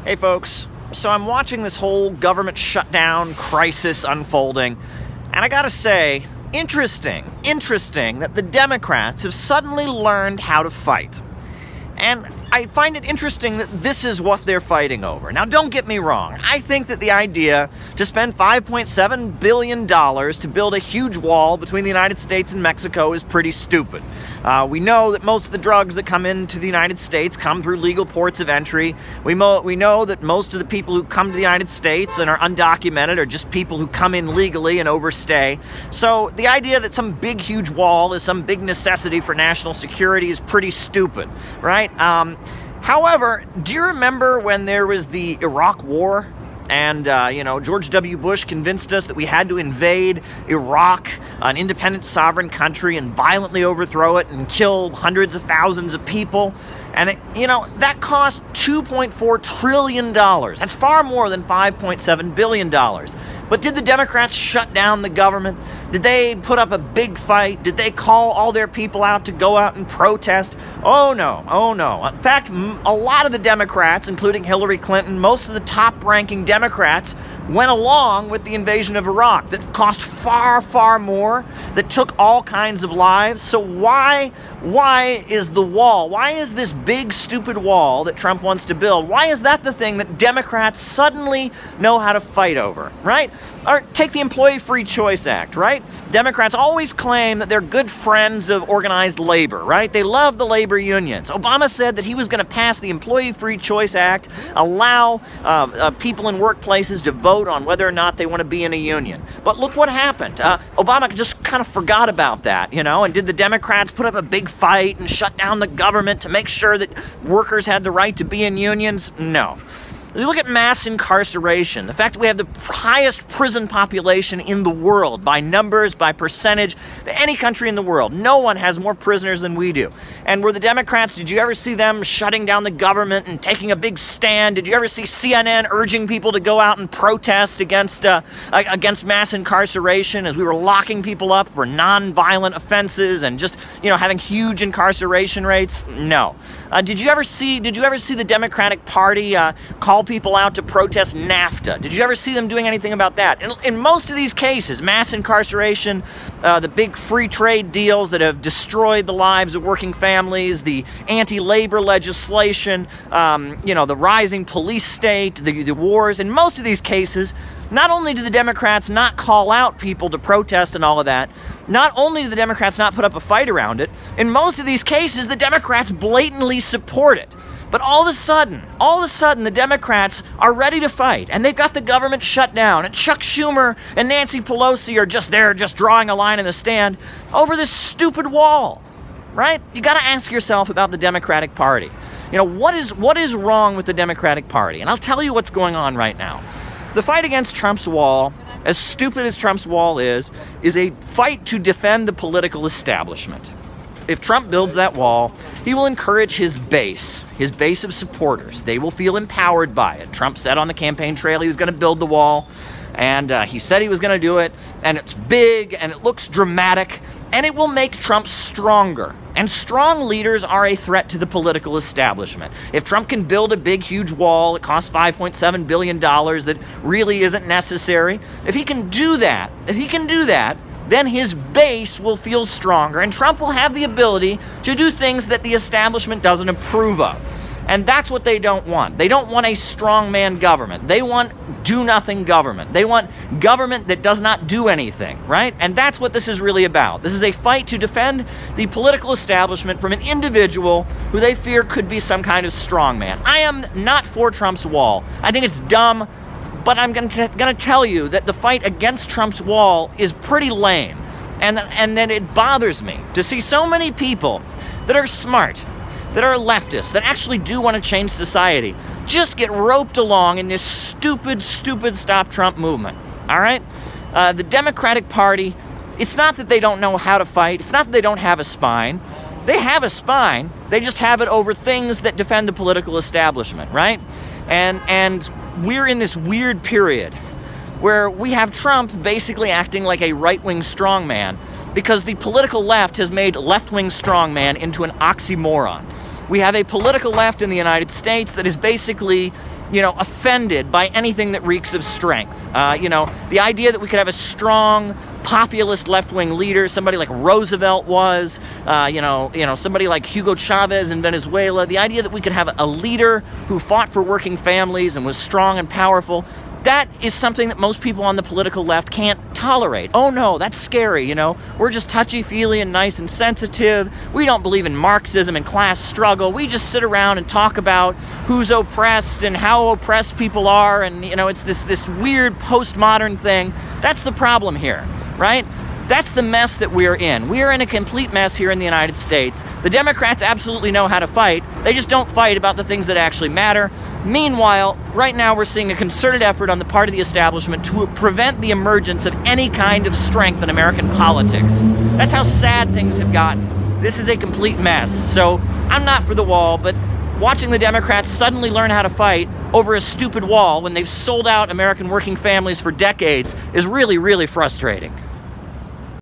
Hey folks, so I'm watching this whole government shutdown crisis unfolding, and I gotta say, interesting that the Democrats have suddenly learned how to fight. And I find it interesting that this is what they're fighting over. Now, don't get me wrong. I think that the idea to spend $5.7 billion to build a huge wall between the United States and Mexico is pretty stupid. We know that most of the drugs that come into the United States come through legal ports of entry. We know that most of the people who come to the United States and are undocumented are just people who come in legally and overstay. So the idea that some big, huge wall is some big necessity for national security is pretty stupid, right? However, do you remember when there was the Iraq War? And, George W. Bush convinced us that we had to invade Iraq, an independent sovereign country, and violently overthrow it and kill hundreds of thousands of people. And, that cost $2.4 trillion. That's far more than $5.7 billion. But did the Democrats shut down the government? Did they put up a big fight? Did they call all their people out to go out and protest? Oh no. In fact, a lot of the Democrats, including Hillary Clinton, most of the top-ranking Democrats, went along with the invasion of Iraq that cost far, far more, that took all kinds of lives. So why is the wall, why is this big, stupid wall that Trump wants to build, why is that the thing that Democrats suddenly know how to fight over, right? Or take the Employee Free Choice Act, right? Democrats always claim that they're good friends of organized labor, right? They love the labor unions. Obama said that he was going to pass the Employee Free Choice Act, allow people in workplaces to vote on whether or not they want to be in a union. But look what happened. Obama just kind of forgot about that, and did the Democrats put up a big fight and shut down the government to make sure that workers had the right to be in unions? No. You look at mass incarceration, the fact that we have the highest prison population in the world by numbers, by percentage, any country in the world. No one has more prisoners than we do. And were the Democrats, did you ever see them shutting down the government and taking a big stand? Did you ever see CNN urging people to go out and protest against mass incarceration as we were locking people up for non-violent offenses and just, having huge incarceration rates? No. Did you ever see the Democratic Party call people out to protest NAFTA? Did you ever see them doing anything about that? In most of these cases, mass incarceration, the big free trade deals that have destroyed the lives of working families, the anti-labor legislation, the rising police state, the wars, in most of these cases, not only do the Democrats not call out people to protest and all of that, not only do the Democrats not put up a fight around it, in most of these cases, the Democrats blatantly support it. But all of a sudden, the Democrats are ready to fight, and they've got the government shut down, and Chuck Schumer and Nancy Pelosi are just there, just drawing a line in the sand over this stupid wall, right? You got to ask yourself about the Democratic Party. What is wrong with the Democratic Party? And I'll tell you what's going on right now. The fight against Trump's wall, as stupid as Trump's wall is a fight to defend the political establishment. If Trump builds that wall, he will encourage his base of supporters. They will feel empowered by it. Trump said on the campaign trail he was going to build the wall, and he said he was going to do it, and it's big, and it looks dramatic, and it will make Trump stronger. And strong leaders are a threat to the political establishment. If Trump can build a big, huge wall, it costs $5.7 billion that really isn't necessary. If he can do that, then his base will feel stronger, and Trump will have the ability to do things that the establishment doesn't approve of. And that's what they don't want. They don't want a strongman government. They want do-nothing government. They want government that does not do anything, right? And that's what this is really about. This is a fight to defend the political establishment from an individual who they fear could be some kind of strongman. I am not for Trump's wall. I think it's dumb, but I'm going to tell you that the fight against Trump's wall is pretty lame. And then it bothers me to see so many people that are smart, that are leftists, that actually do want to change society, just get roped along in this stupid Stop Trump movement, all right? The Democratic Party, it's not that they don't know how to fight. It's not that they don't have a spine. They have a spine. They just have it over things that defend the political establishment, right? And we're in this weird period where we have Trump basically acting like a right-wing strongman because the political left has made left-wing strongman into an oxymoron. We have a political left in the United States that is basically, offended by anything that reeks of strength. The idea that we could have a strong populist left-wing leader, somebody like Roosevelt was, somebody like Hugo Chavez in Venezuela, the idea that we could have a leader who fought for working families and was strong and powerful, that is something that most people on the political left can't tolerate. Oh no, that's scary, We're just touchy-feely and nice and sensitive. We don't believe in Marxism and class struggle. We just sit around and talk about who's oppressed and how oppressed people are, and, it's this weird postmodern thing. That's the problem here, right? That's the mess that we're in. We are in a complete mess here in the United States. The Democrats absolutely know how to fight. They just don't fight about the things that actually matter. Meanwhile, right now we're seeing a concerted effort on the part of the establishment to prevent the emergence of any kind of strength in American politics. That's how sad things have gotten. This is a complete mess. So I'm not for the wall, but watching the Democrats suddenly learn how to fight over a stupid wall when they've sold out American working families for decades is really, really frustrating.